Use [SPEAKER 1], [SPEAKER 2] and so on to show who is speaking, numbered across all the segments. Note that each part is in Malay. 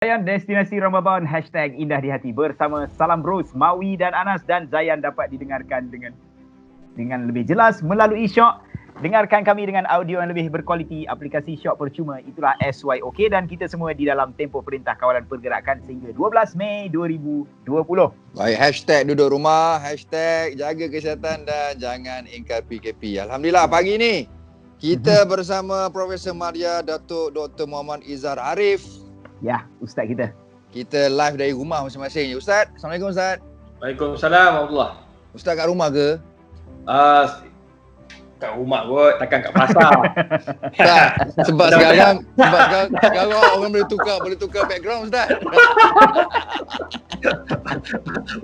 [SPEAKER 1] Zayan Destinasi Ramadan #Indah di Hati bersama Salam Bros, Mawi dan Anas, dan Zayan dapat didengarkan dengan lebih jelas melalui Shock. Dengarkan kami dengan audio yang lebih berkualiti aplikasi Shock percuma, itulah SYOK, dan kita semua di dalam tempoh Perintah Kawalan Pergerakan sehingga 12 Mei 2020.
[SPEAKER 2] Baik, #duduk rumah, #jaga kesihatan dan jangan ingkar PKP. Alhamdulillah pagi ni kita bersama Profesor Maria Datuk Dr. Muhammad Izhar Arif.
[SPEAKER 1] Ya, Ustaz kita.
[SPEAKER 2] Kita live dari rumah masing-masing. Ustaz, Assalamualaikum Ustaz.
[SPEAKER 3] Waalaikumsalam warahmatullahi.
[SPEAKER 2] Ustaz kat rumah ke?
[SPEAKER 3] Kat rumah kot, takkan kat pasar.
[SPEAKER 2] Tak, sebab sekarang orang boleh tukar background Ustaz.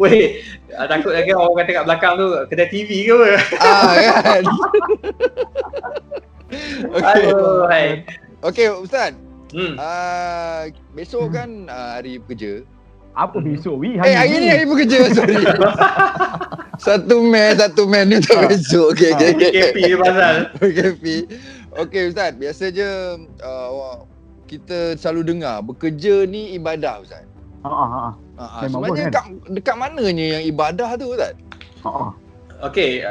[SPEAKER 3] Weh, takut lagi orang kata kat belakang tu kedai TV ke apa?
[SPEAKER 2] Kan.
[SPEAKER 3] Aduh, hai.
[SPEAKER 2] Okey Ustaz. Besok kan hari pekerja.
[SPEAKER 1] Apa besok?
[SPEAKER 2] Hari ni hari pekerja, sorry. 1 Mei ni tak besok. Okey.
[SPEAKER 3] PKP je pasal.
[SPEAKER 2] PKP. Okey Ustaz, biasa je kita selalu dengar bekerja ni ibadah Ustaz. Sebenarnya dekat mananya yang ibadah tu Ustaz?
[SPEAKER 3] Okey,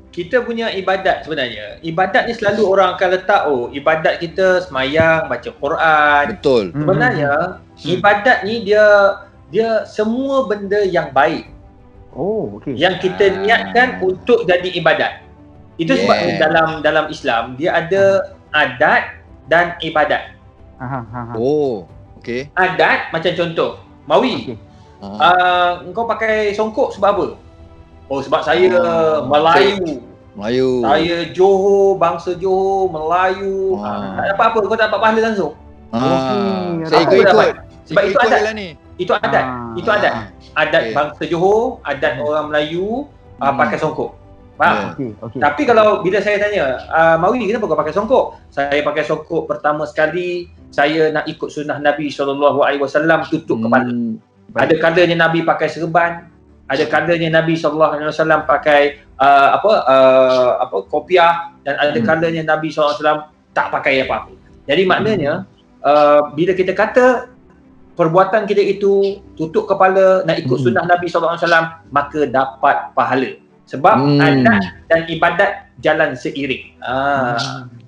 [SPEAKER 3] kita punya ibadat sebenarnya. Ibadat ni selalu orang akan letak, ibadat kita semayang, baca Quran.
[SPEAKER 2] Betul.
[SPEAKER 3] Sebenarnya ibadat ni dia semua benda yang baik.
[SPEAKER 1] Okey.
[SPEAKER 3] Yang kita niatkan untuk jadi ibadat. Itu sebab dalam Islam dia ada adat dan ibadat.
[SPEAKER 2] Okey.
[SPEAKER 3] Adat macam contoh, Mawi. Engkau pakai songkok sebab apa? Sebab saya Melayu. Saya Johor, bangsa Johor, Melayu. Tak dapat apa, kau tak dapat pahala langsung.
[SPEAKER 2] Saya ikut.
[SPEAKER 3] Sebab itu adat.
[SPEAKER 2] Lah ni.
[SPEAKER 3] Itu adat. Itu adat. Adat bangsa Johor, adat orang Melayu pakai songkok. Faham?
[SPEAKER 1] Okey.
[SPEAKER 3] Tapi kalau bila saya tanya, Mawi kenapa kau pakai songkok? Saya pakai songkok pertama sekali saya nak ikut sunnah Nabi SAW tutup kepala. Ada kalanya Nabi pakai serban, ada kalanya Nabi SAW pakai kopiah, dan ada kalanya Nabi SAW tak pakai apa-apa. Jadi maknanya bila kita kata perbuatan kita itu tutup kepala nak ikut sunnah Nabi SAW, maka dapat pahala. Sebab adat dan ibadat jalan seiring.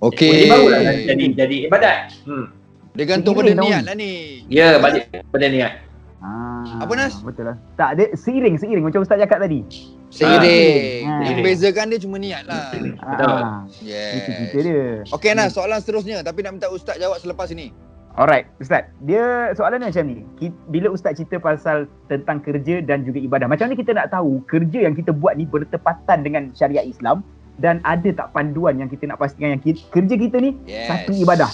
[SPEAKER 2] Okey.
[SPEAKER 3] Ini barulah jadi ibadat.
[SPEAKER 2] Dia gantung pada niat lah ni.
[SPEAKER 3] Ya, balik pada niat.
[SPEAKER 2] Apa Nas?
[SPEAKER 1] Betul lah. Tak, dia seiring macam Ustaz cakap tadi.
[SPEAKER 2] Seiring. Yang membezakan dia cuma niat lah.
[SPEAKER 3] Betul.
[SPEAKER 1] Itu cerita dia.
[SPEAKER 2] Okey Nas, soalan seterusnya tapi nak minta Ustaz jawab selepas ini.
[SPEAKER 1] Alright, Ustaz. Dia soalan dia macam ni. Bila Ustaz cerita pasal tentang kerja dan juga ibadah, macam ni kita nak tahu kerja yang kita buat ni bertepatan dengan syariat Islam, dan ada tak panduan yang kita nak pastikan yang kerja kita ni satu ibadah.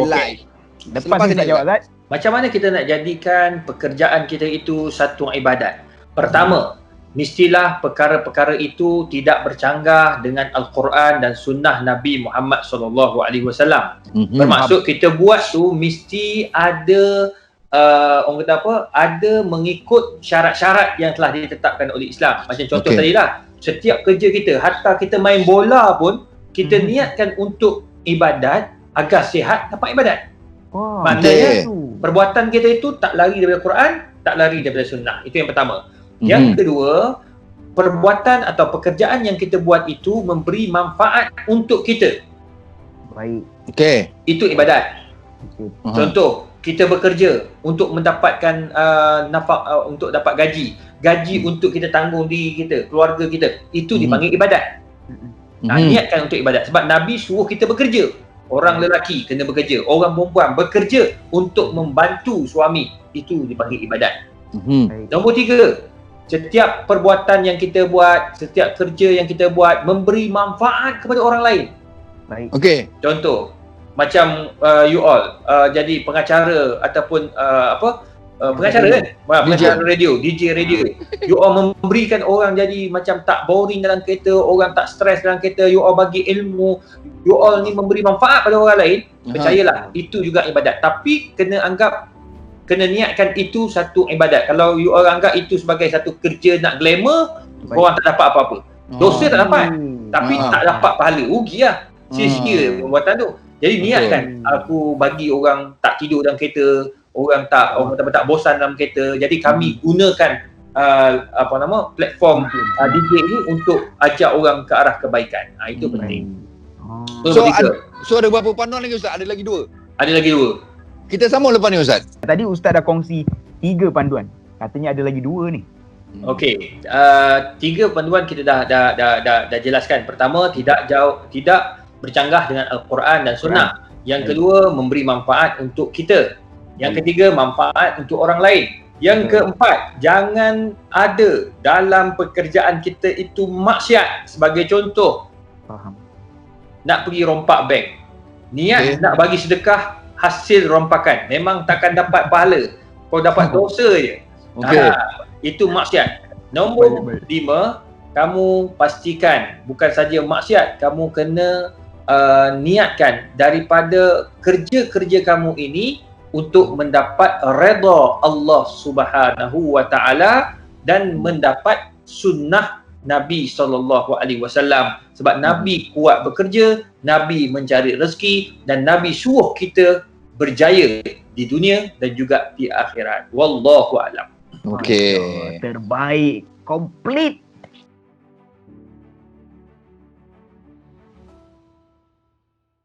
[SPEAKER 2] Like.
[SPEAKER 1] Lepas kita jawab, Ustaz.
[SPEAKER 3] Macam mana kita nak jadikan pekerjaan kita itu satu ibadat? Pertama, mestilah perkara-perkara itu tidak bercanggah dengan Al-Quran dan sunnah Nabi Muhammad SAW. Bermaksud kita buat tu mesti ada orang kata apa? Ada mengikut syarat-syarat yang telah ditetapkan oleh Islam. Macam contoh tadilah, setiap kerja kita, hatta kita main bola pun kita niatkan untuk ibadat agar sihat dapat ibadat. Maknanya perbuatan kita itu tak lari daripada Quran, tak lari daripada sunnah. Itu yang pertama. Yang kedua, perbuatan atau pekerjaan yang kita buat itu memberi manfaat untuk kita.
[SPEAKER 1] Baik.
[SPEAKER 2] Okey.
[SPEAKER 3] Itu ibadat. Contoh, kita bekerja untuk mendapatkan untuk dapat gaji. Gaji untuk kita tanggung diri kita, keluarga kita. Itu dipanggil ibadat. Niatkan untuk ibadat. Sebab Nabi suruh kita bekerja. Orang lelaki kena bekerja, orang perempuan bekerja untuk membantu suami. Itu dipanggil ibadat. Nombor 3, setiap perbuatan yang kita buat, setiap kerja yang kita buat memberi manfaat kepada orang lain.
[SPEAKER 1] Baik.
[SPEAKER 2] Okey.
[SPEAKER 3] Contoh, macam you all jadi pengacara ataupun pengacara kan? Pengacara radio, DJ radio. You all memberikan orang jadi macam tak boring dalam kereta, orang tak stres dalam kereta, you all bagi ilmu, you all ni memberi manfaat pada orang lain. Percayalah, itu juga ibadat. Tapi kena niatkan itu satu ibadat. Kalau you all anggap itu sebagai satu kerja nak glamour, orang tak dapat apa-apa. Dosa tak dapat, tapi tak dapat pahala. Rugi lah. Sia-sia perbuatan tu. Jadi niatkan, aku bagi orang tak tidur dalam kereta, orang tak bosan dalam kereta. Jadi kami gunakan platform DJ ni untuk ajak orang ke arah kebaikan. Itu penting.
[SPEAKER 2] So ada berapa panduan lagi Ustaz? Ada lagi 2?
[SPEAKER 3] Ada lagi 2.
[SPEAKER 2] Kita sambung lepas ni Ustaz.
[SPEAKER 1] Tadi Ustaz dah kongsi 3 panduan. Katanya ada lagi 2 ni.
[SPEAKER 3] Okey, 3 panduan kita dah jelaskan. Pertama, tidak bercanggah dengan Al-Quran dan Sunnah. Yang kedua, memberi manfaat untuk kita. Yang ketiga, manfaat untuk orang lain. Yang keempat, jangan ada dalam pekerjaan kita itu maksiat. Sebagai contoh, nak pergi rompak bank. Niat nak bagi sedekah, hasil rompakan. Memang takkan dapat pahala. Kau dapat dosa je. Itu maksiat. Nombor 5, kamu pastikan bukan saja maksiat, kamu kena niatkan daripada kerja-kerja kamu ini untuk mendapat redha Allah Subhanahu wa taala dan mendapat sunnah Nabi SAW. Sebab Nabi kuat bekerja, Nabi mencari rezeki dan Nabi suruh kita berjaya di dunia dan juga di akhirat. Wallahu a'lam.
[SPEAKER 2] Okey.
[SPEAKER 1] Terbaik. Komplit.